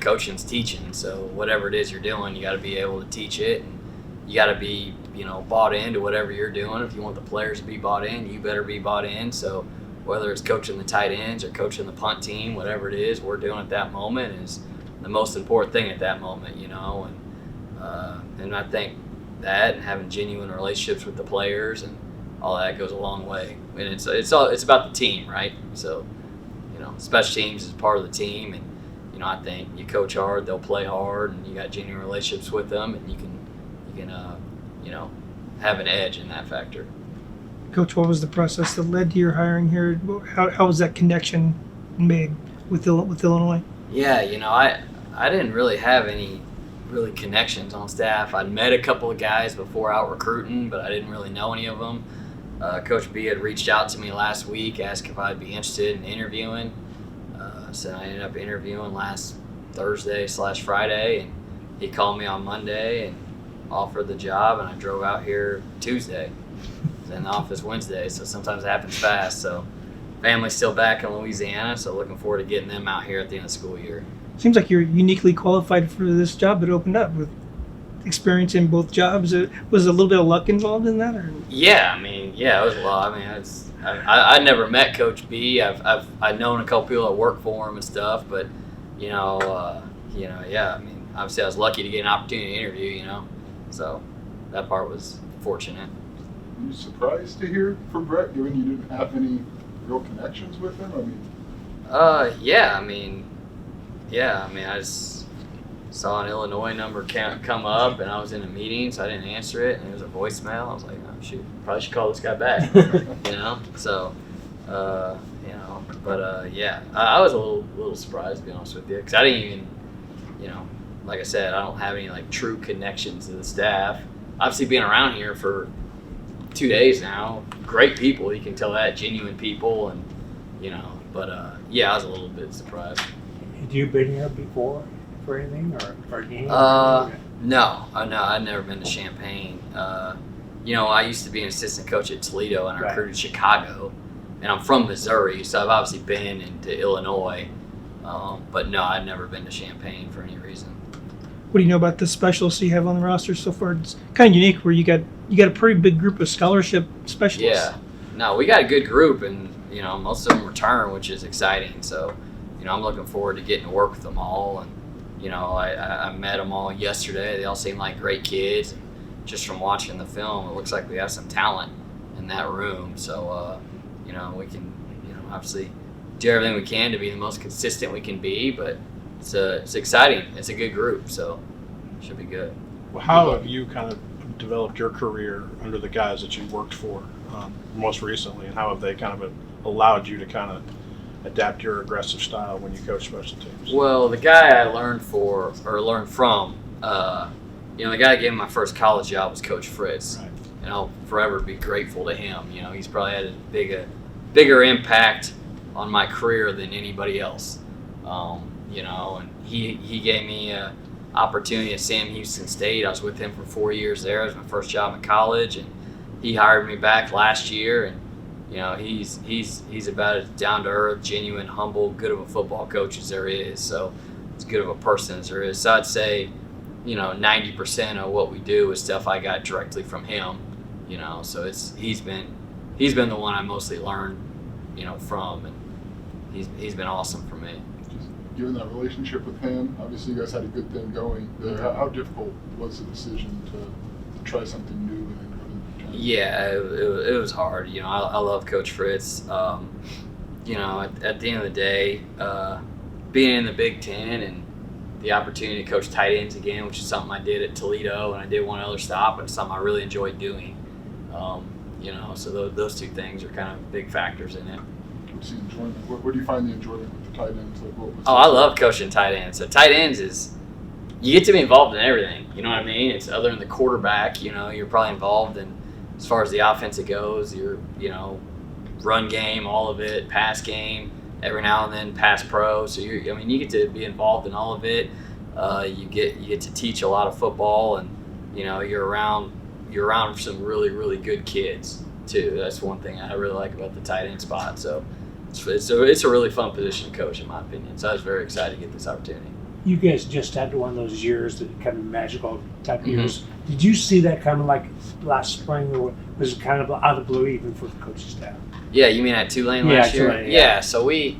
coaching's teaching. So whatever it is you're doing, you got to be able to teach it, and you got to be, bought into whatever you're doing. If you want the players to be bought in, you better be bought in. So whether it's coaching the tight ends or coaching the punt team, whatever it is we're doing at that moment is the most important thing at that moment, and I think that and having genuine relationships with the players and all that goes a long way. And it's about the team, right? So, special teams is part of the team, and I think you coach hard, they'll play hard, and you got genuine relationships with them, and you can have an edge in that factor. Coach, what was the process that led to your hiring here? How was that connection made with Illinois? Yeah, I didn't really have any connections on staff. I'd met a couple of guys before out recruiting, but I didn't really know any of them. Coach B had reached out to me last week, asked if I'd be interested in interviewing. So I ended up interviewing last Thursday/Friday, and he called me on Monday and offered the job, and I drove out here Tuesday. I was in the office Wednesday, so sometimes it happens fast. So family's still back in Louisiana, so looking forward to getting them out here at the end of the school year. Seems like you're uniquely qualified for this job that opened up with experience in both jobs. Was a little bit of luck involved in that? Or? Yeah, it was a lot. I never met Coach B. I've known a couple people that work for him and stuff, but obviously I was lucky to get an opportunity to interview. So that part was fortunate. Were you surprised to hear from Brett, given you didn't have any real connections with him? I just saw an Illinois number come up, and I was in a meeting, so I didn't answer it, and it was a voicemail. I was like, oh shoot, probably should call this guy back. So, I was a little surprised, to be honest with you, because I didn't even, like I said, I don't have any true connections to the staff. Obviously, being around here for 2 days now, great people, you can tell that, genuine people, and I was a little bit surprised. Had you been here before for anything or a game? No, I'd never been to Champaign. I used to be an assistant coach at Toledo, and I recruited Chicago, and I'm from Missouri, so I've obviously been into Illinois, but no, I'd never been to Champaign for any reason. What do you know about the specialists you have on the roster so far? It's kind of unique where you got a pretty big group of scholarship specialists. Yeah, no, we got a good group, and most of them return, which is exciting. So, I'm looking forward to getting to work with them all, and I met them all yesterday. They all seem like great kids. And just from watching the film, it looks like we have some talent in that room. So, we can, obviously do everything we can to be the most consistent we can be. But it's exciting. It's a good group, so it should be good. Well, how have you kind of developed your career under the guys that you worked for most recently, and how have they kind of allowed you to kind of adapt your aggressive style when you coach special teams? Well, the guy I learned from, the guy that gave me my first college job was Coach Fritz. Right. And I'll forever be grateful to him. He's probably had a bigger impact on my career than anybody else. And he gave me an opportunity at Sam Houston State. I was with him for 4 years there. It was my first job in college, and he hired me back last year. And he's about as down to earth, genuine, humble, good of a football coach as there is. So as good of a person as there is. So I'd say, 90% of what we do is stuff I got directly from him. So he's been the one I mostly learned, from, and he's been awesome for me. Just given that relationship with him, obviously you guys had a good thing going there. How difficult was the decision to try something new and then go to the Giants? Yeah, it was hard. I love Coach Fritz. At the end of the day, being in the Big Ten and the opportunity to coach tight ends again, which is something I did at Toledo, and I did one other stop, and something I really enjoyed doing. So those two things are kind of big factors in it. What's the enjoyment? Where do you find the enjoyment with the tight ends? I love coaching tight ends. So tight ends is, you get to be involved in everything. You know what I mean? It's other than the quarterback. You're probably involved in, as far as the offense goes, your run game, all of it, pass game, every now and then pass pro. So you get to be involved in all of it. You get to teach a lot of football, and you're around some really, really good kids too. That's one thing I really like about the tight end spot. So it's a really fun position to coach, in my opinion. So I was very excited to get this opportunity. you guys just had one of those years that kind of magical type Mm-hmm. years. Did you see that kind of like last spring, or was it kind of out of the blue even for the coaching staff? Yeah, you mean at Tulane Yeah, last year? Tulane, yeah. So we,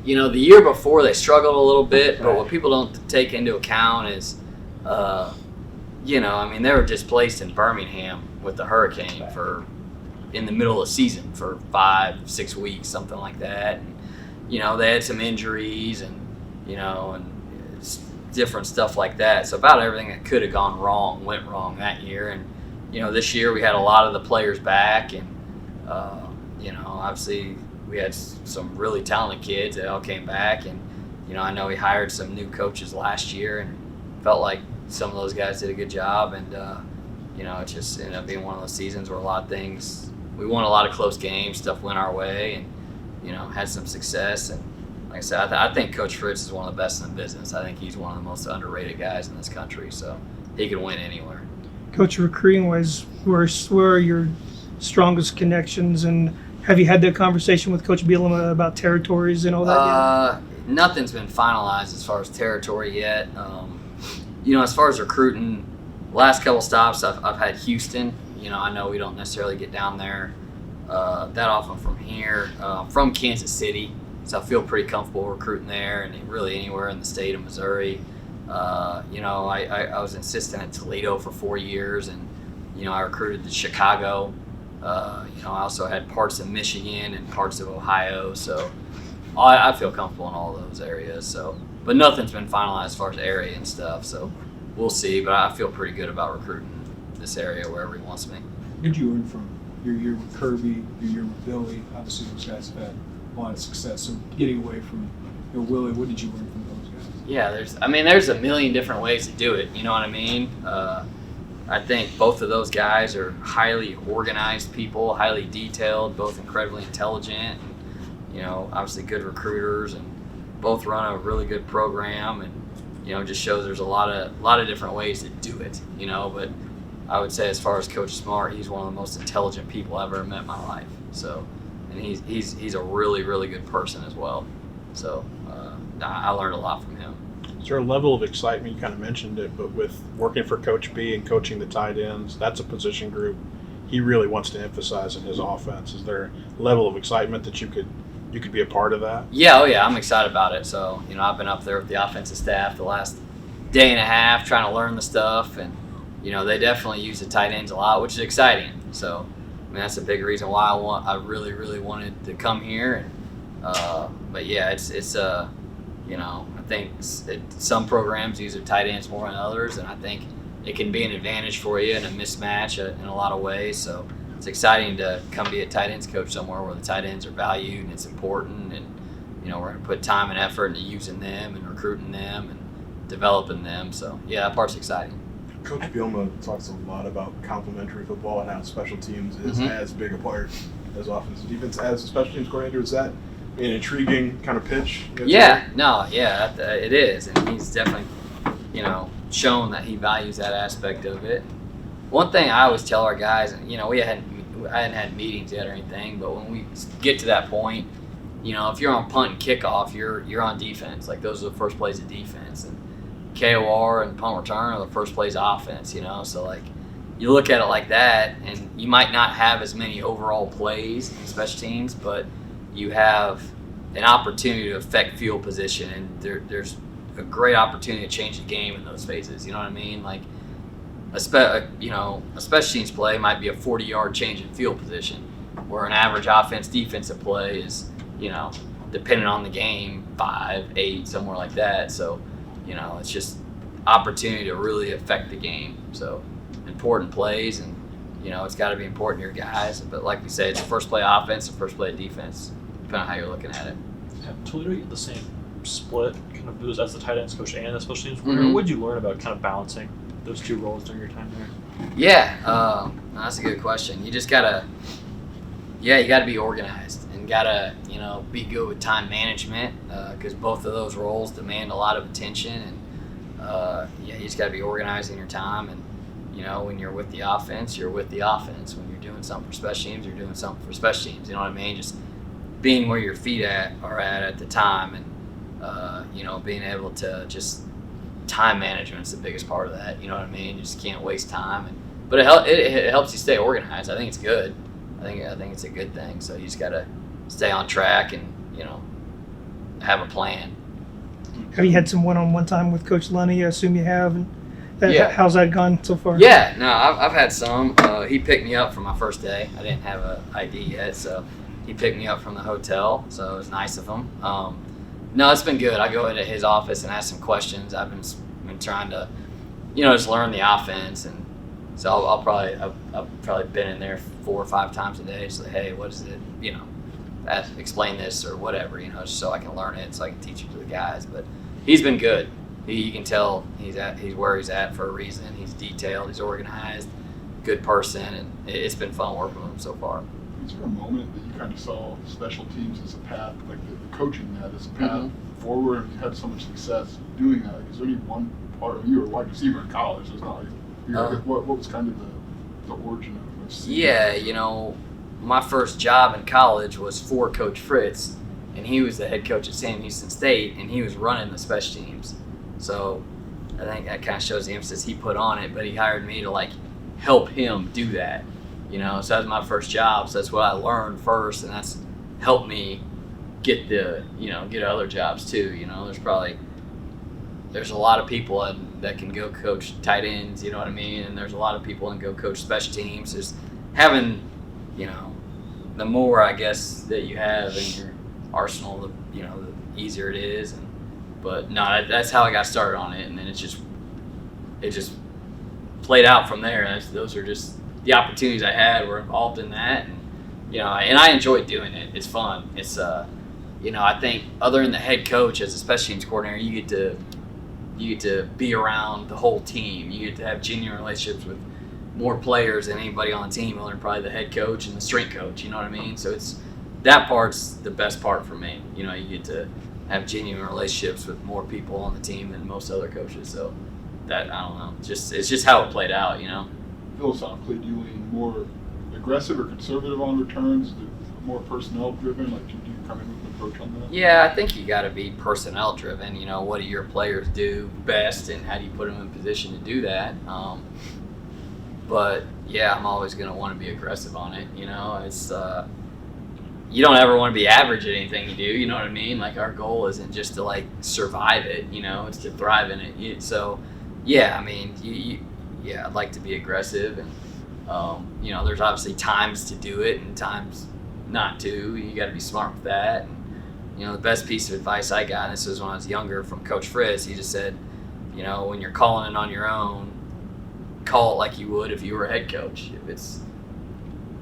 the year before they struggled a little bit, but Right. what people don't take into account is, they were displaced in Birmingham with the hurricane Right. in the middle of the season for 5-6 weeks, something like that. And, they had some injuries and different stuff like that. So about everything that could have gone wrong went wrong that year. And, this year we had a lot of the players back and, obviously we had some really talented kids that all came back. And, I know we hired some new coaches last year and felt like some of those guys did a good job. And, it just ended up being one of those seasons where a lot of things, we won a lot of close games, stuff went our way and, had some success. And like I said, I think Coach Fritz is one of the best in the business. I think he's one of the most underrated guys in this country. So he can win anywhere. Coach, recruiting wise, where are your strongest connections, and have you had that conversation with Coach Bielema about territories and all that yet? Nothing's been finalized as far as territory yet. As far as recruiting, last couple stops I've had Houston. I know we don't necessarily get down there that often from here. From Kansas City, so I feel pretty comfortable recruiting there and really anywhere in the state of Missouri. I was an assistant at Toledo for 4 years, and I recruited to Chicago. I also had parts of Michigan and parts of Ohio, so I feel comfortable in all those areas. So, but nothing's been finalized as far as area and stuff. So we'll see. But I feel pretty good about recruiting this area wherever he wants me. What did you learn from your year with Kirby, your year with Billy? Obviously, those guys have had a lot of success. So getting away from Willie, what did you learn from those guys? Yeah, there's a million different ways to do it. You know what I mean? I think both of those guys are highly organized people, highly detailed, both incredibly intelligent, and, obviously good recruiters, and both run a really good program, and just shows there's a lot of different ways to do it. But I would say as far as Coach Smart, he's one of the most intelligent people I've ever met in my life. So, and he's a really, really good person as well. So I learned a lot from him. Is there a level of excitement, you kind of mentioned it, but with working for Coach B and coaching the tight ends, that's a position group he really wants to emphasize in his offense. Is there a level of excitement that you could be a part of that? Yeah, I'm excited about it. So, I've been up there with the offensive staff the last day and a half trying to learn the stuff, and, they definitely use the tight ends a lot, which is exciting. So, that's a big reason why I really, really wanted to come here. And, but yeah, it's I think some programs use their tight ends more than others, and I think it can be an advantage for you and a mismatch in a lot of ways. So it's exciting to come be a tight ends coach somewhere where the tight ends are valued and it's important, and we're going to put time and effort into using them and recruiting them and developing them. So yeah, that part's exciting. Coach Bielema talks a lot about complementary football and how special teams is as big a part as offense and defense. As a special teams coordinator, is that an intriguing kind of pitch? It is, and he's definitely, shown that he values that aspect of it. One thing I always tell our guys, and I hadn't had meetings yet or anything, but when we get to that point, if you're on punt and kickoff, you're on defense. Like those are the first plays of defense, and KOR and punt return are the first plays of offense. So like you look at it like that, and you might not have as many overall plays in special teams, but you have an opportunity to affect field position, and there's a great opportunity to change the game in those phases. You know what I mean? Like a special teams play might be a 40-yard change in field position, where an average defensive play is, depending on the game, 5, 8, somewhere like that. So, it's just opportunity to really affect the game. So important plays, and it's got to be important to your guys. But like we say, it's the first play offense and first play defense, depending on how you're looking at it. Have Toledo get the same split kind of boost as the tight end coach and the special teams coordinator? What did you learn about kind of balancing those two roles during your time there? Yeah, that's a good question. You just gotta, you gotta be organized and gotta, be good with time management, because both of those roles demand a lot of attention, and you just gotta be organizing your time. And when you're with the offense, you're with the offense. When you're doing something for special teams, you're doing something for special teams. You know what I mean? Just being where your feet are at the time, and You know, being able to just time management is the biggest part of that. You know what I mean? You just can't waste time. But it helps you stay organized. I think it's good. I think it's a good thing. So you just gotta stay on track and, you know, have a plan. Have you had some one-on-one time with Coach Lunny? I assume you have. And Yeah. How's that gone so far? Yeah, no, I've had some. He picked me up for my first day. I didn't have an ID yet, so he picked me up from the hotel. So it was nice of him. No, it's been good. I go into his office and ask some questions. I've been trying to, you know, just learn the offense, and so I've probably been in there 4 or 5 times a day. So hey, what is it? You know, explain this or whatever. You know, just so I can learn it, so I can teach it to the guys. But he's been good. You can tell he's where he's at for a reason. He's detailed. He's organized. Good person, and it's been fun working with him so far. Is there a moment that you kind of saw special teams as a path, like the coaching that as a path forward, and you had so much success doing that? Like, is there any one part of you were a wide receiver in college? It's not like what was kind of the origin of seeing Yeah, that? you know, my first job in college was for Coach Fritz, and he was the head coach at Sam Houston State, and he was running the special teams. So I think that kind of shows the emphasis he put on it, but he hired me to like help him do that. You know, so that was my first job. So that's what I learned first, and that's helped me get other jobs too. You know, there's a lot of people that can go coach tight ends. You know what I mean? And there's a lot of people that can go coach special teams. Just having, you know, the more I guess that you have in your arsenal, the easier it is. But no, that's how I got started on it, and then it just played out from there. Those are just the opportunities I had were involved in that, and you know, and I enjoyed doing it. It's fun. It's you know, I think other than the head coach as a special teams coordinator, you get to be around the whole team. You get to have genuine relationships with more players than anybody on the team, other than probably the head coach and the strength coach. You know what I mean? So that part's the best part for me. You know, you get to have genuine relationships with more people on the team than most other coaches. So that, I don't know, it's just how it played out. You know. Philosophically, do you lean more aggressive or conservative on returns? Is it more personnel driven? Like, do you come in with an approach on that? Yeah, I think you got to be personnel driven. You know, what do your players do best, and how do you put them in position to do that? But yeah, I'm always going to want to be aggressive on it. You know, it's you don't ever want to be average at anything you do. You know what I mean? Like, our goal isn't just to like survive it. You know, it's to thrive in it. So yeah, I mean, yeah, I'd like to be aggressive, and you know, there's obviously times to do it and times not to. You got to be smart with that. And, you know, the best piece of advice I got, and this was when I was younger, from Coach Fritz, he just said, you know, when you're calling it on your own, call it like you would if you were a head coach. If it's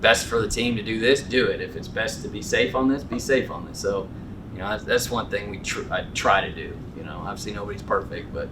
best for the team to do this, do it. If it's best to be safe on this, be safe on this. So, you know, that's one thing I try to do. You know, obviously nobody's perfect, but